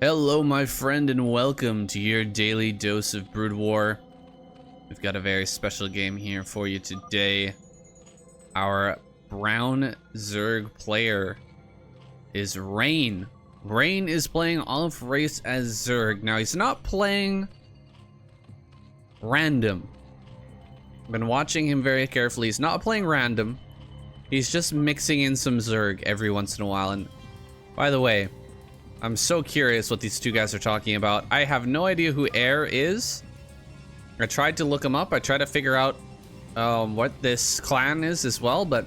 Hello, my friend, and welcome to your daily dose of Broodwar. We've got a very special game here for you today. Our brown ZERG player is Rain. Rain is playing off race as ZERG. Now, he's not playing random. I've been watching him very carefully. He's not playing random. He's just mixing in some ZERG every once in a while. And by the way, I'm so curious what these two guys are talking about. I have no idea who Air is. I tried to look him up. I tried to figure out what this clan is as well, but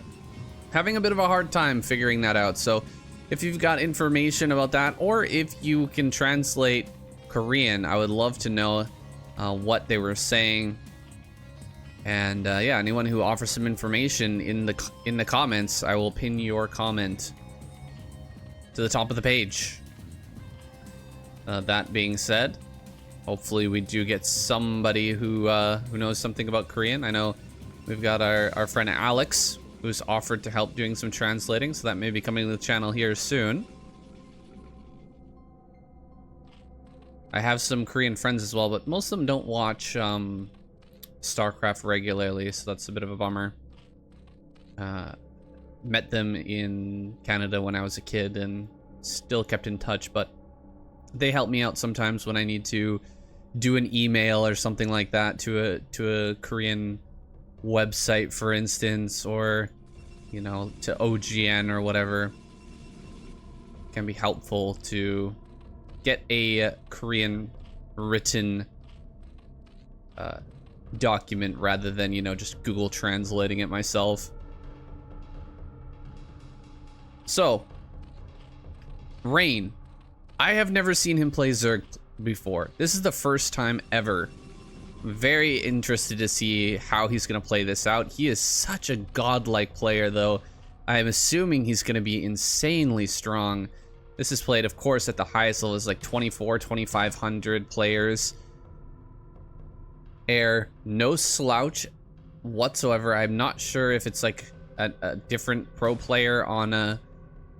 having a bit of a hard time figuring that out. So if you've got information about that, or if you can translate Korean, I would love to know what they were saying. And yeah, anyone who offers some information in the comments, I will pin your comment to the top of the page. That being said, hopefully we do get somebody who knows something about Korean. I know we've got our friend Alex, who's offered to help doing some translating, so that may be coming to the channel here soon. I have some Korean friends as well, but most of them don't watch Starcraft regularly, so that's a bit of a bummer. Met them in Canada when I was a kid and still kept in touch, but they help me out sometimes when I need to do an email or something like that to a Korean website, for instance, or you know, to OGN or whatever. It can be helpful to get a Korean written document rather than, you know, just Google translating it myself. So, Rain. I have never seen him play ZERG before. This is the first time ever. I'm very interested to see how he's going to play this out. He is such a godlike player, though. I am assuming he's going to be insanely strong. This is played, of course, at the highest level. It's like 2,500 players. Air, no slouch whatsoever. I'm not sure if it's like a different pro player on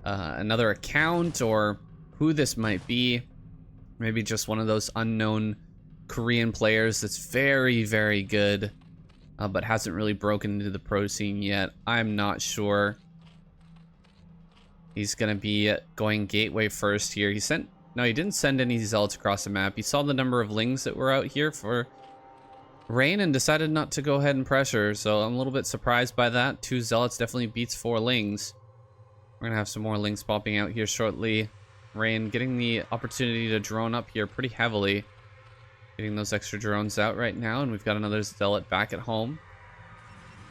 another account, or who this might be. Maybe just one of those unknown Korean players that's very, very good, but hasn't really broken into the pro scene yet. I'm not sure. He's gonna be going gateway first here. He didn't send any zealots across the map. He saw the number of lings that were out here for Rain and decided not to go ahead and pressure, so I'm a little bit surprised by that. 2 zealots definitely beats 4 lings. We're gonna have some more lings popping out here shortly. Rain getting the opportunity to drone up here pretty heavily. Getting those extra drones out right now, and we've got another zealot back at home.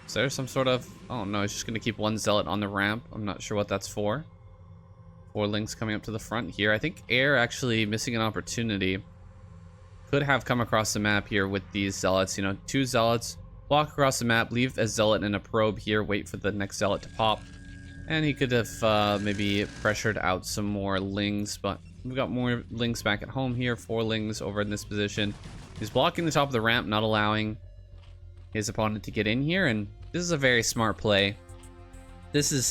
Is there some sort of... Oh no, he's just gonna keep 1 zealot on the ramp. I'm not sure what that's for. 4 lings coming up to the front here. I think Air actually missing an opportunity. Could have come across the map here with these zealots. You know, 2 zealots, walk across the map, leave a zealot and a probe here, wait for the next zealot to pop. And he could have maybe pressured out some more lings, but we've got more lings back at home here. 4 lings over in this position. He's blocking the top of the ramp, not allowing his opponent to get in here, and this is a very smart play. This is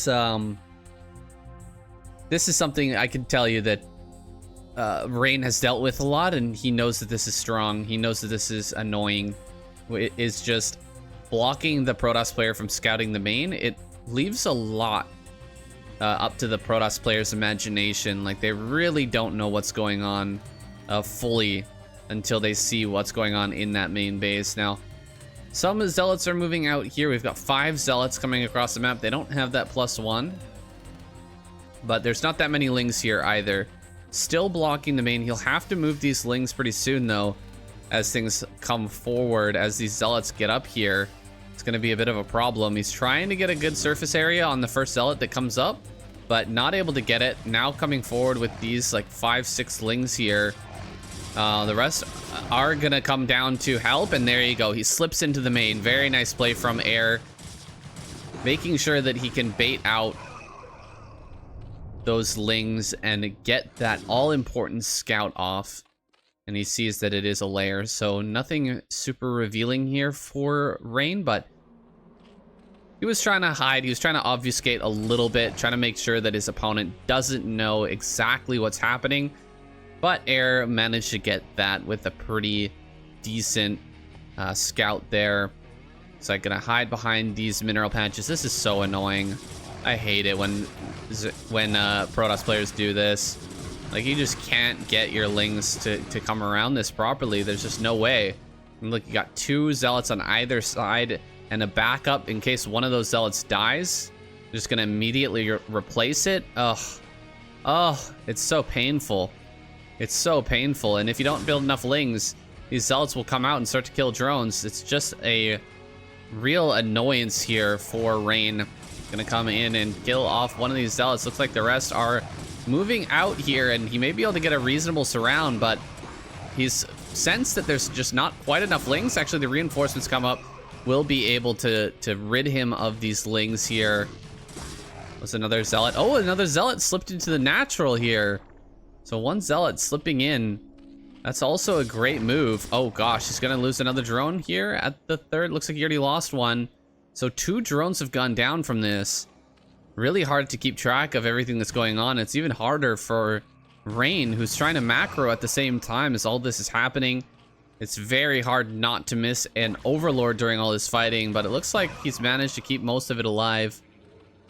something I can tell you that Rain has dealt with a lot, and he knows that this is strong. He knows that this is annoying. It is just blocking the Protoss player from scouting the main. It leaves a lot up to the Protoss player's imagination. Like, they really don't know what's going on fully until they see what's going on in that main base. Now, some zealots are moving out here. We've got 5 zealots coming across the map. They don't have that +1, but there's not that many lings here either. Still blocking the main. He'll have to move these lings pretty soon, though, as things come forward. As these zealots get up here, it's going to be a bit of a problem. He's trying to get a good surface area on the first zealot that comes up, but not able to get it. Now coming forward with these like 5-6 lings here. The rest are going to come down to help, and there you go. He slips into the main. Very nice play from Air, making sure that he can bait out those lings and get that all-important scout off. And he sees that it is a lair, so nothing super revealing here for Rain, but he was trying to hide. He was trying to obfuscate a little bit, trying to make sure that his opponent doesn't know exactly what's happening. but Air managed to get that with a pretty decent scout there. So I'm gonna hide behind these mineral patches. This is so annoying. I hate it when Protoss players do this. Like, you just can't get your lings to come around this properly. There's just no way. And look, you got 2 zealots on either side and a backup in case one of those zealots dies. They're just gonna immediately replace it. Ugh. Oh, it's so painful. It's so painful. And if you don't build enough lings, these zealots will come out and start to kill drones. It's just a real annoyance here for Rain. Gonna come in and kill off one of these zealots. Looks like the rest are moving out here, and he may be able to get a reasonable surround, but he's sensed that there's just not quite enough lings. Actually, the reinforcements come up, will be able to rid him of these lings here. Was another zealot. Oh, another zealot slipped into the natural here. So 1 zealot slipping in. That's also a great move. Oh gosh, he's gonna lose another drone here at the 3rd. Looks like he already lost one. So 2 drones have gone down from this. Really hard to keep track of everything that's going on. It's even harder for Rain, who's trying to macro at the same time as all this is happening. It's very hard not to miss an Overlord during all this fighting, but it looks like he's managed to keep most of it alive.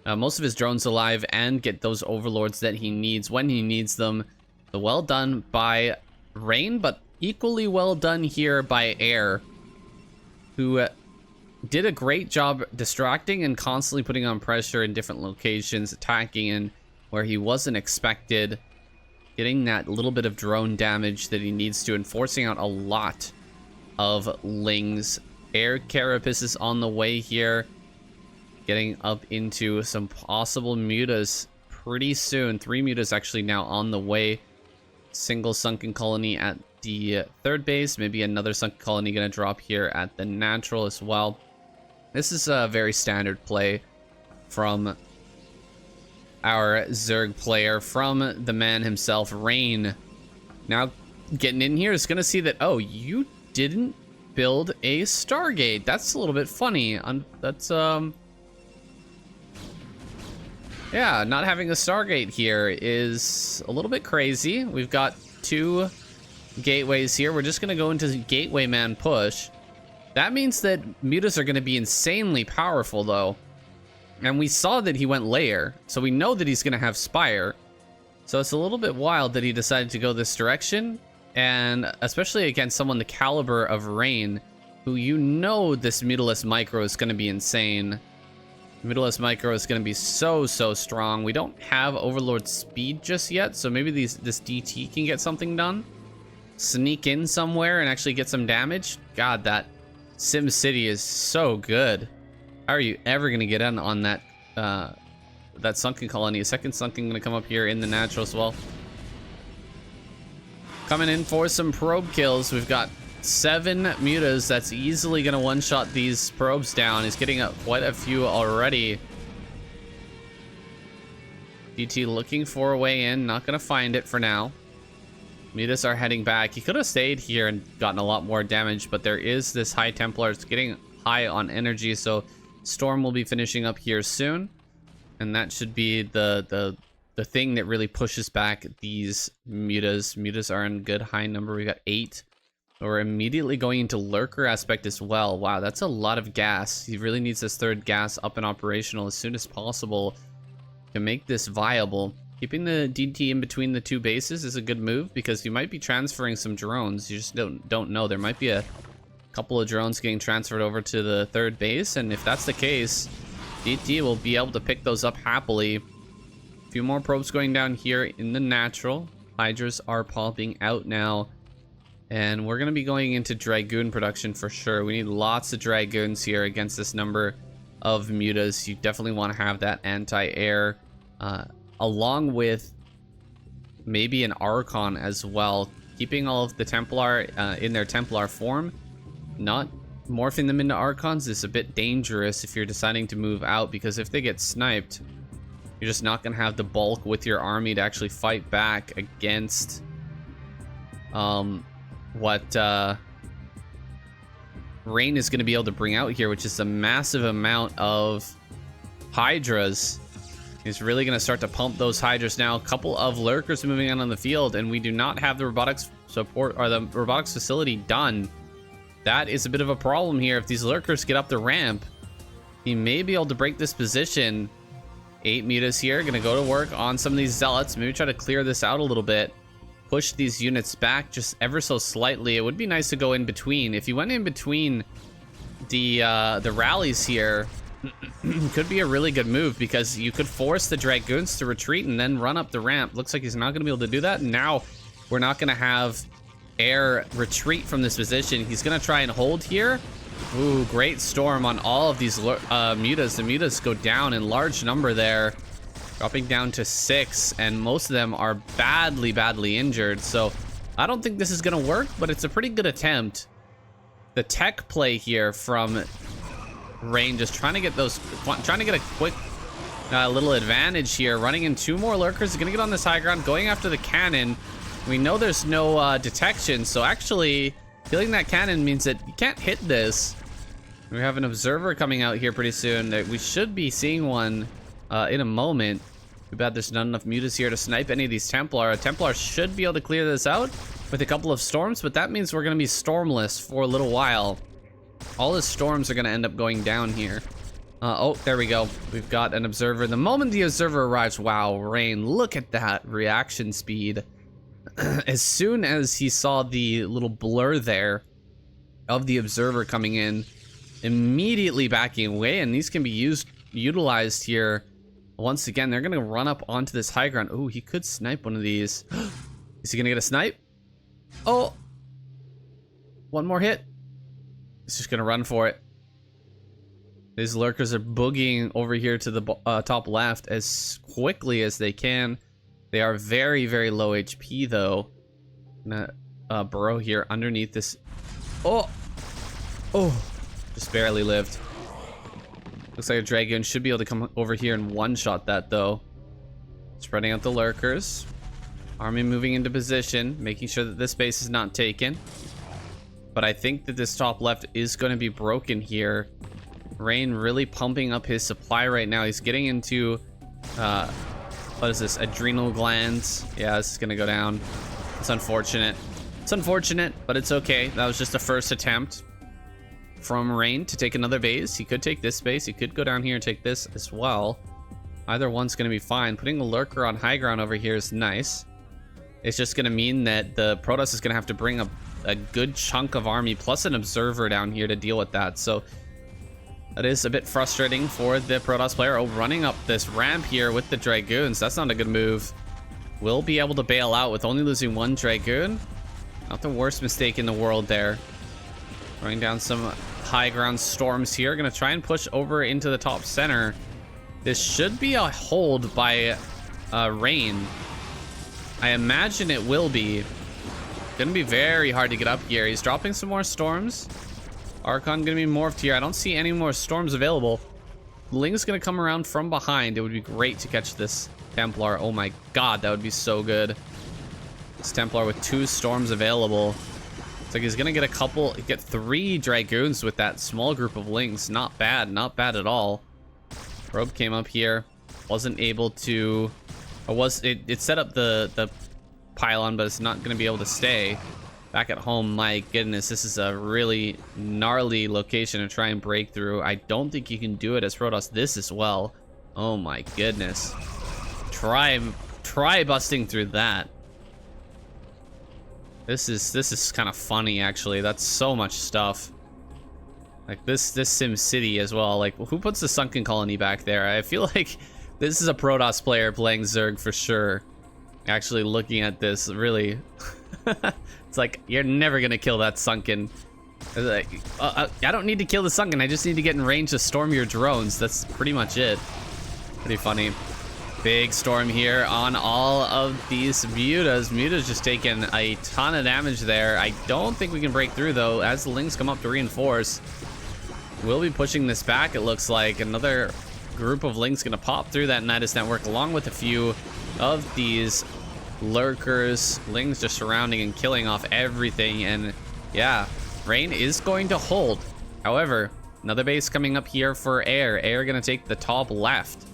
Most of his drones alive, and get those Overlords that he needs when he needs them. So well done by Rain, but equally well done here by Air, who did a great job distracting and constantly putting on pressure in different locations, attacking in where he wasn't expected, getting that little bit of drone damage that he needs to, and forcing out a lot of lings. Air Carapace is on the way here, getting up into some possible mutas pretty soon. 3 mutas actually now on the way. Single sunken colony at the 3rd base, maybe another sunken colony gonna drop here at the natural as well. This is a very standard play from our ZERG player, from the man himself, Rain. Now getting in here is gonna see that, oh, you didn't build a Stargate. That's a little bit funny. That's yeah, not having a Stargate here is a little bit crazy. We've got 2 gateways here. We're just gonna go into gateway man push. That means that mutas are gonna be insanely powerful though. And we saw that he went layer, so we know that he's gonna have Spire. So it's a little bit wild that he decided to go this direction, and especially against someone the caliber of Rain, who, you know, this Mutalist Micro is gonna be insane. Mutalist Micro is gonna be so strong. We don't have Overlord speed just yet, so maybe this DT can get something done. Sneak in somewhere and actually get some damage. God, that Sim City is so good. How are you ever gonna get in on that that sunken colony? A second sunken gonna come up here in the natural as well. Coming in for some probe kills. We've got 7 mutas. That's easily gonna one-shot these probes down. He's getting up quite a few already. DT looking for a way in, not gonna find it for now. Mutas are heading back. He could have stayed here and gotten a lot more damage, but there is this High Templar. It's getting high on energy, so Storm will be finishing up here soon, and that should be the thing that really pushes back these mutas. Mutas are in good high number. We got 8. We're immediately going into Lurker aspect as well. Wow, that's a lot of gas. He really needs this 3rd gas up and operational as soon as possible to make this viable. Keeping the DT in between the 2 bases is a good move, because you might be transferring some drones. You just don't know. There might be a couple of drones getting transferred over to the 3rd base, and if that's the case, DT will be able to pick those up happily. A few more probes going down here in the natural. Hydras are popping out now, and we're going to be going into Dragoon production for sure. We need lots of Dragoons here against this number of mutas. You definitely want to have that anti-air, along with maybe an Archon as well. Keeping all of the Templar in their Templar form, not morphing them into Archons, is a bit dangerous if you're deciding to move out, because if they get sniped, you're just not going to have the bulk with your army to actually fight back against what Rain is going to be able to bring out here, which is a massive amount of Hydras. He's really going to start to pump those Hydras now. A couple of lurkers moving in on the field, and we do not have the robotics support or the robotics facility done. That is a bit of a problem here. If these lurkers get up the ramp, he may be able to break this position. 8 mutas here, going to go to work on some of these zealots. Maybe try to clear this out a little bit. Push these units back just ever so slightly. It would be nice to go in between. If you went in between the rallies here, could be a really good move, because you could force the Dragoons to retreat and then run up the ramp. Looks like he's not going to be able to do that. Now we're not going to have air retreat from this position. He's going to try and hold here. Ooh, great storm on all of these mutas. The mutas go down in large number there, dropping down to 6, and most of them are badly injured. So I don't think this is going to work, but it's a pretty good attempt. The tech play here from Rain, just trying to get a quick little advantage here. Running in 2 more lurkers. He's gonna get on this high ground, going after the cannon. We know there's no detection, so actually killing that cannon means that you can't hit this. We have an observer coming out here pretty soon. We should be seeing one in a moment. Too bad there's not enough mutas here to snipe any of these Templar. A Templar should be able to clear this out with a couple of storms, but that means we're gonna be stormless for a little while. All the storms are going to end up going down here. Oh, there we go. We've got an observer. The moment the observer arrives, wow, Rain, look at that reaction speed. As soon as he saw the little blur there of the observer coming in, immediately backing away, and these can be utilized here. Once again, they're going to run up onto this high ground. Oh, he could snipe one of these. Is he going to get a snipe? Oh, one more hit. He's just gonna run for it. These lurkers are boogieing over here to the top left as quickly as they can. They are very low HP though. Gonna burrow here underneath this. Oh, just barely lived. Looks like a Dragoon should be able to come over here and one-shot that though. Spreading out the lurkers. Army moving into position, making sure that this base is not taken. But I think that this top left is going to be broken here. Rain really pumping up his supply right now. He's getting into, what is this, adrenal glands. Yeah, this is going to go down. It's unfortunate. It's unfortunate, but it's okay. That was just a first attempt from Rain to take another base. He could take this base. He could go down here and take this as well. Either one's going to be fine. Putting the lurker on high ground over here is nice. It's just going to mean that the Protoss is going to have to bring a good chunk of army plus an observer down here to deal with that. So that is a bit frustrating for the Protoss player. Oh, running up this ramp here with the Dragoons. That's not a good move. Will be able to bail out with only losing 1 Dragoon. Not the worst mistake in the world there. Throwing down some high ground storms here. Gonna try and push over into the top center. This should be a hold by Rain. I imagine it will be. Gonna be very hard to get up here. He's dropping some more storms. Archon gonna be morphed here. I don't see any more storms available. Ling's gonna come around from behind. It would be great to catch this Templar. Oh my god, that would be so good. This Templar with 2 storms available. It's like he's gonna get 3 Dragoons with that small group of Lings. Not bad at all. Probe came up here. Wasn't able to, or it set up the pylon, but it's not going to be able to stay. Back at home, my goodness, this is a really gnarly location to try and break through. I don't think you can do it as Protoss this as well. Oh my goodness. Try busting through that. This is kind of funny actually. That's so much stuff. Like this Sim City as well. Like, who puts the sunken colony back there? I feel like this is a Protoss player playing ZERG for sure. Actually looking at this, really. It's like, you're never gonna kill that sunken. Like, I don't need to kill the sunken, I just need to get in range to storm your drones. That's pretty much it. Pretty funny. Big storm here on all of these mutas. Muta's just taken a ton of damage there. I don't think we can break through though, as the Lings come up to reinforce. We'll be pushing this back, it looks like. Another group of Lings gonna pop through that Nidus network, along with a few of these lurkers. Lings just surrounding and killing off everything, and yeah, Rain is going to hold. However, another base coming up here for Air. Air gonna take the top left.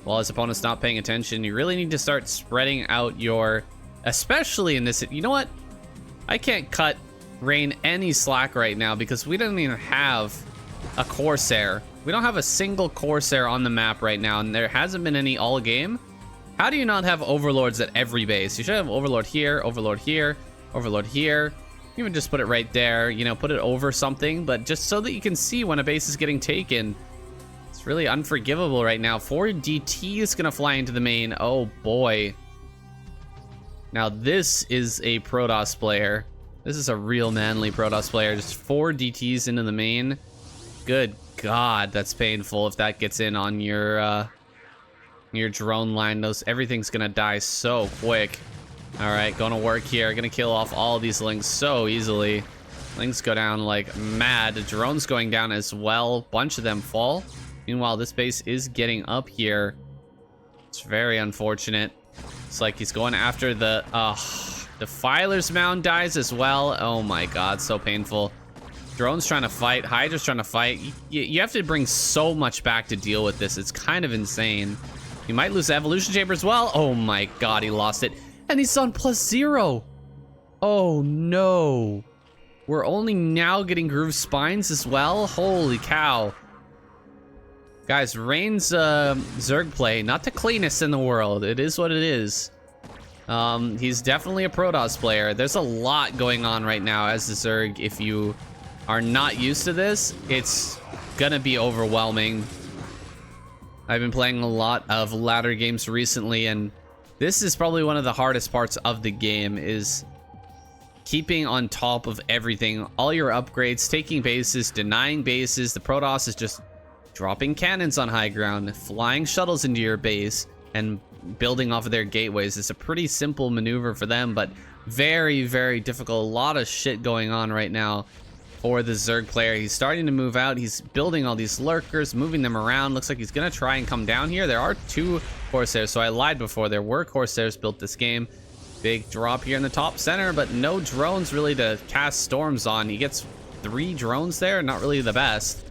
while his opponent's not paying attention. You really need to start spreading out your, especially in this, you know what? I can't cut Rain any slack right now because we don't even have a Corsair. We don't have a single Corsair on the map right now, and there hasn't been any all game. How do you not have Overlords at every base? You should have Overlord here, Overlord here, Overlord here. Even just put it right there, you know, put it over something, but just so that you can see when a base is getting taken. It's really unforgivable right now. 4 DT is gonna fly into the main. Oh boy. Now this is a Protoss player. This is a real manly Protoss player. Just 4 DTs into the main. Good God, that's painful if that gets in on your drone line. Everything's gonna die so quick. All right, going to work here. Gonna kill off all of these Lings so easily. Lings go down like mad. The drone's going down as well. Bunch of them fall. Meanwhile, this base is getting up here. It's very unfortunate. It's like he's going after the Defiler's Mound dies as well. Oh my God, so painful. Drone's trying to fight. Hydra's trying to fight. You have to bring so much back to deal with this. It's kind of insane. He might lose the Evolution Chamber as well. Oh my God, he lost it. And he's on +0. Oh no. We're only now getting Groove Spines as well. Holy cow. Guys, Rain's Zerg play, not the cleanest in the world. It is what it is. He's definitely a Protoss player. There's a lot going on right now as the Zerg. If you are not used to this, it's gonna be overwhelming. I've been playing a lot of ladder games recently, and this is probably one of the hardest parts of the game, is keeping on top of everything. All your upgrades, taking bases, denying bases. The Protoss is just dropping cannons on high ground, flying shuttles into your base, and building off of their gateways. It's a pretty simple maneuver for them, but very, very difficult. A lot of shit going on right now for the Zerg player. He's starting to move out. He's building all these lurkers, moving them around. Looks like he's gonna try and come down here. There are 2 Corsairs, so I lied before. There were Corsairs built this game. Big drop here in the top center, but no drones really to cast storms on. He gets 3 drones there, not really the best.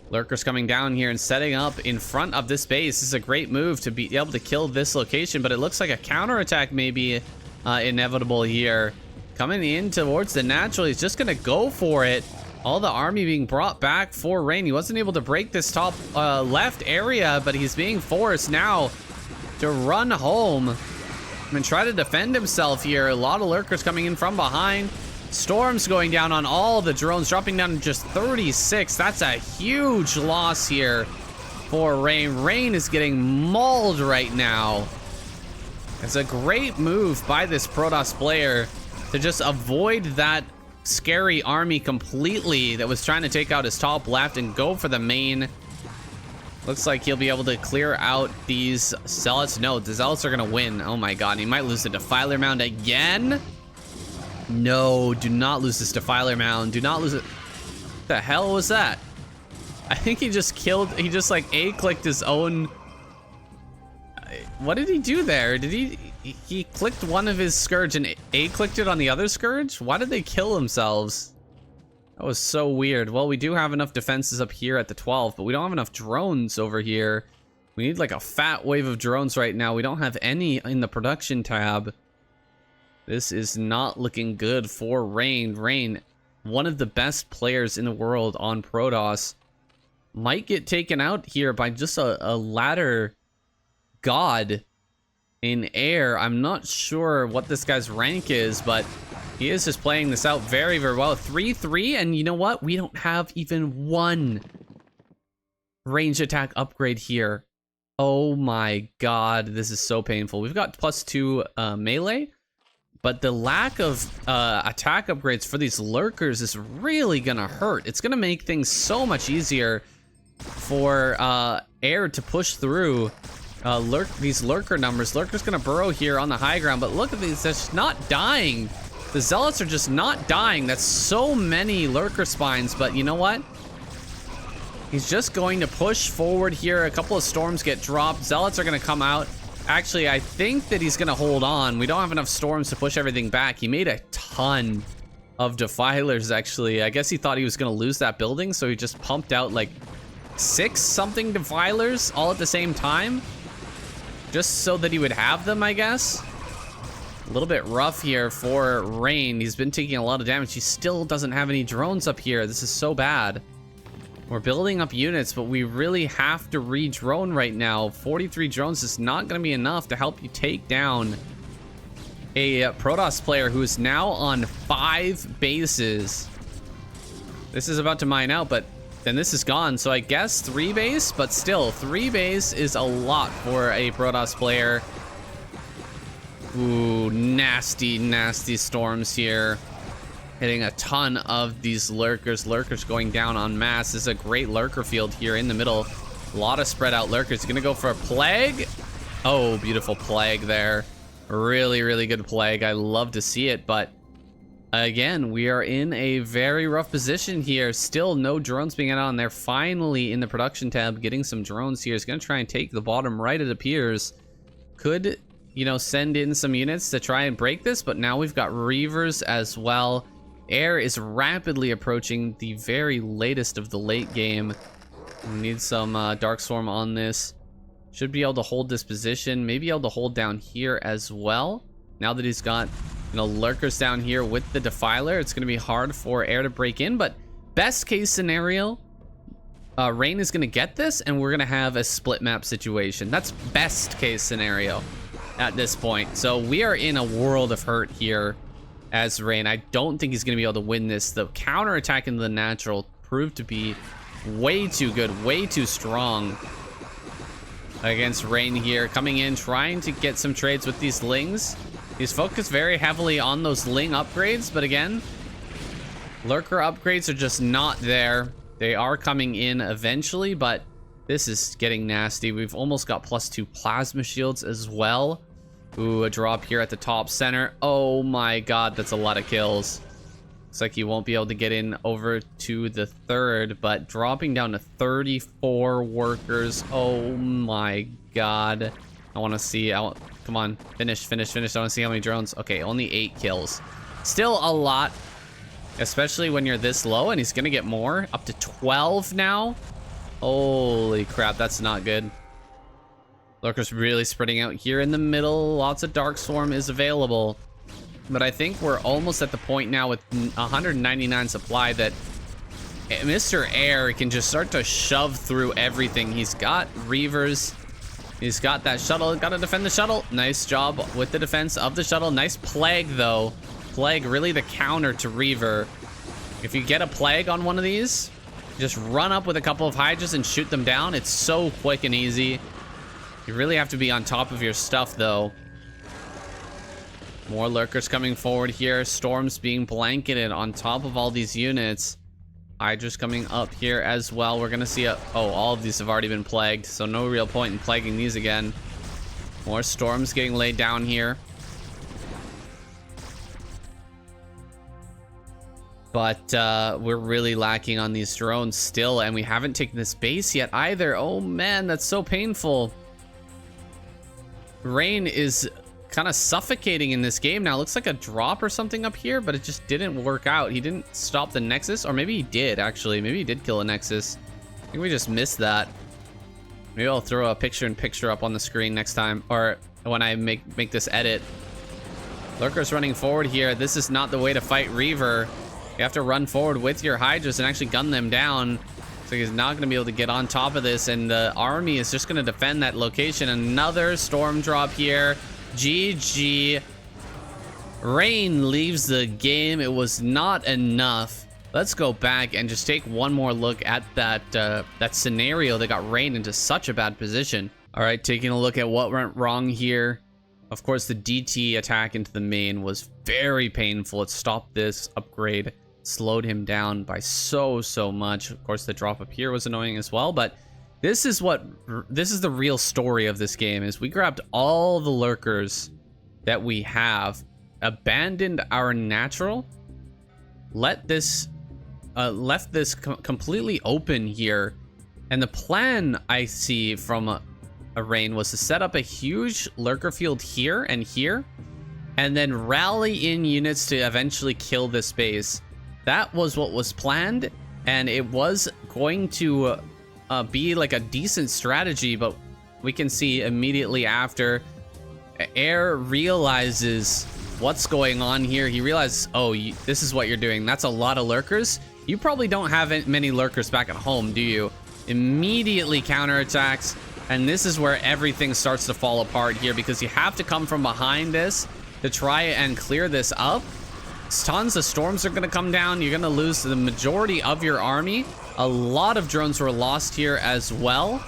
Lurkers coming down here and setting up in front of this base. This is a great move to be able to kill this location, but it looks like a counterattack may be inevitable here. Coming in towards the natural, he's just gonna go for it. All the army being brought back for Rain. He wasn't able to break this top left area, but he's being forced now to run home and try to defend himself here. A lot of lurkers coming in from behind. Storms going down on all the drones, dropping down to just 36. That's a huge loss here for Rain. Rain is getting mauled right now. It's a great move by this Protoss player to just avoid that scary army completely that was trying to take out his top left and go for the main. Looks like he'll be able to clear out these Zealots. No, the Zealots are gonna win. Oh my God, he might lose the Defiler Mound again. No, do not lose this Defiler Mound. Do not lose it. What the hell was that? I think he just like A-clicked his own. What did he do there? Did he clicked one of his Scourge and A-clicked it on the other Scourge? Why did they kill themselves? That was so weird. Well, we do have enough defenses up here at the 12, but we don't have enough drones over here. We need like a fat wave of drones right now. We don't have any in the production tab. This is not looking good for Rain. Rain, one of the best players in the world on Protoss, might get taken out here by just a ladder god in air. I'm not sure what this guy's rank is, but he is just playing this out very, very well. 3-3, and you know what? We don't have even one range attack upgrade here. Oh my God, this is so painful. We've got +2 melee, but the lack of attack upgrades for these lurkers is really gonna hurt. It's gonna make things so much easier for air to push through these lurker numbers. Lurker's gonna burrow here on the high ground, but look at these, they're just not dying. The Zealots are just not dying. That's so many lurker spines, but you know what? He's just going to push forward here. A couple of storms get dropped. Zealots are gonna come out. Actually, I think that he's gonna hold on. We don't have enough storms to push everything back. He made a ton of Defilers, actually. I guess he thought he was gonna lose that building, so he just pumped out like 6 something Defilers all at the same time. just so that he would have them, I guess. A little bit rough here for Rain. He's been taking a lot of damage. He still doesn't have any drones up here. This is so bad. We're building up units, but we really have to re-drone right now. 43 drones is not going to be enough to help you take down a Protoss player who is now on 5 bases. This is about to mine out, but then this is gone. So I guess 3 base, but still 3 base is a lot for a Protoss player. Ooh, nasty, nasty storms here. Hitting a ton of these lurkers. Lurkers going down en masse. This is a great lurker field here in the middle. A lot of spread out lurkers. Gonna go for a plague. Oh, beautiful plague there. Really, really good plague. I love to see it, but again, we are in a very rough position here. Still no drones being on. They're finally in the production tab getting some drones here. It's gonna try and take the bottom right, it appears. Could, you know, send in some units to try and break this, but now we've got Reavers as well. Air is rapidly approaching the very latest of the late game. We need some Dark Storm on this. Should be able to hold this position. Maybe able to hold down here as well. Now that he's got, you know, lurkers down here with the Defiler, it's going to be hard for Air to break in. But best case scenario, Rain is going to get this, and we're going to have a split map situation. That's best case scenario at this point. So we are in a world of hurt here as Rain. I don't think he's going to be able to win this. The counter attack into the natural proved to be way too good, way too strong against Rain here. Coming in, trying to get some trades with these Lings. He's focused very heavily on those Ling upgrades, but again, lurker upgrades are just not there. They are coming in eventually, but this is getting nasty. We've almost got +2 plasma shields as well. Ooh, a drop here at the top center. Oh my god, that's a lot of kills. Looks like he won't be able to get in over to the third, but dropping down to 34 workers. Oh my god. I want to see. Come on, finish. I want to see how many drones. Okay, only 8 kills. Still a lot, especially when you're this low, and he's going to get more. Up to 12 now. Holy crap, that's not good. Lurkers really spreading out here in the middle. Lots of Dark Swarm is available. But I think we're almost at the point now with 199 supply that Mr. Air can just start to shove through everything. He's got Reavers. He's got that shuttle. Got to defend the shuttle. Nice job with the defense of the shuttle. Nice plague, though. Plague, really the counter to Reaver. If you get a plague on one of these, just run up with a couple of Hydras and shoot them down. It's so quick and easy. You really have to be on top of your stuff, though. More lurkers coming forward here. Storms being blanketed on top of all these units. Hydra's coming up here as well. We're going to see oh, all of these have already been plagued, so no real point in plaguing these again. More storms getting laid down here. But we're really lacking on these drones still, and we haven't taken this base yet either. Oh man, that's so painful. Rain is kind of suffocating in this game now. Looks like a drop or something up here, but it just didn't work out. He didn't stop the Nexus, or maybe he did actually. Maybe he did kill a Nexus. I think we just missed that. Maybe I'll throw a picture-in-picture up on the screen next time, or when I make this edit. Lurkers running forward here. This is not the way to fight Reaver. You have to run forward with your Hydras and actually gun them down. So he's not going to be able to get on top of this, and the army is just going to defend that location. Another storm drop here. GG. Rain leaves the game. It was not enough. Let's go back and just take one more look at that scenario that got Rain into such a bad position. All right, taking a look at what went wrong here. Of course, the DT attack into the main was very painful. It stopped this upgrade, slowed him down by so much. Of course, the drop up here was annoying as well, but this is the real story of this game. Is we grabbed all the lurkers that we have, abandoned our natural, left this completely open here, and the plan I see from a Rain was to set up a huge lurker field here and here, and then rally in units to eventually kill this base. That was what was planned, and it was going to be like a decent strategy, but we can see immediately after, Air realizes what's going on here. He realizes, oh, this is what you're doing. That's a lot of lurkers. You probably don't have many lurkers back at home, do you? Immediately counterattacks, and this is where everything starts to fall apart here, because you have to come from behind this to try and clear this up. Tons of storms are going to come down. You're going to lose the majority of your army. A lot of drones were lost here as well.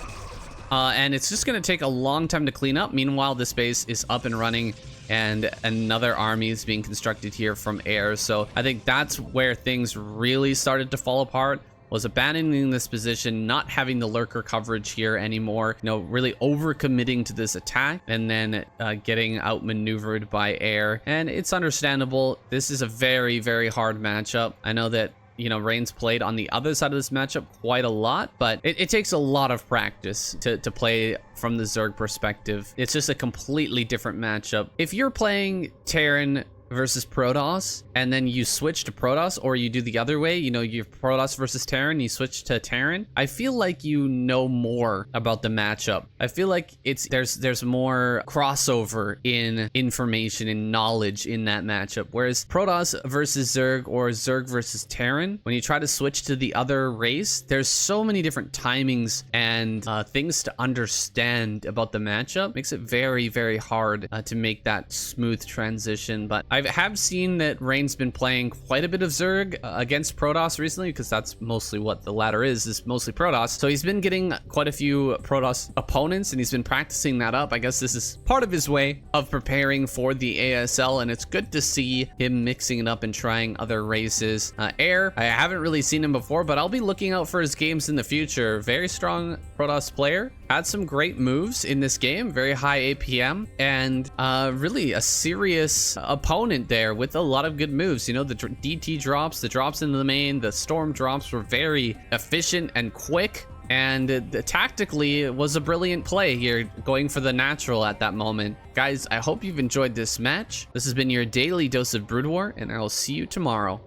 And it's just going to take a long time to clean up. Meanwhile, this base is up and running, and another army is being constructed here from air. So I think that's where things really started to fall apart, was abandoning this position, not having the lurker coverage here anymore, you know, really overcommitting to this attack, and then getting outmaneuvered by air. And it's understandable. This is a very, very hard matchup. I know that, you know, Rain's played on the other side of this matchup quite a lot, but it takes a lot of practice to play from the Zerg perspective. It's just a completely different matchup. If you're playing Terran versus Protoss, and then you switch to Protoss, or you do the other way, you know, you have Protoss versus Terran, you switch to Terran, I feel like you know more about the matchup. I feel like there's more crossover in information and knowledge in that matchup. Whereas Protoss versus Zerg, or Zerg versus Terran, when you try to switch to the other race, there's so many different timings and things to understand about the matchup. Makes it very, very hard to make that smooth transition. But I have seen that Rain's been playing quite a bit of Zerg against Protoss recently, because that's mostly what the ladder is mostly Protoss. So he's been getting quite a few Protoss opponents, and he's been practicing that up. I guess this is part of his way of preparing for the ASL, and it's good to see him mixing it up and trying other races. Air, I haven't really seen him before, but I'll be looking out for his games in the future. Very strong Protoss player. Had some great moves in this game, very high APM, and really a serious opponent there with a lot of good moves. You know, the DT drops, the drops into the main, the storm drops were very efficient and quick, and tactically it was a brilliant play here, going for the natural at that moment. Guys, I hope you've enjoyed this match. This has been your daily dose of Brood War, and I'll see you tomorrow.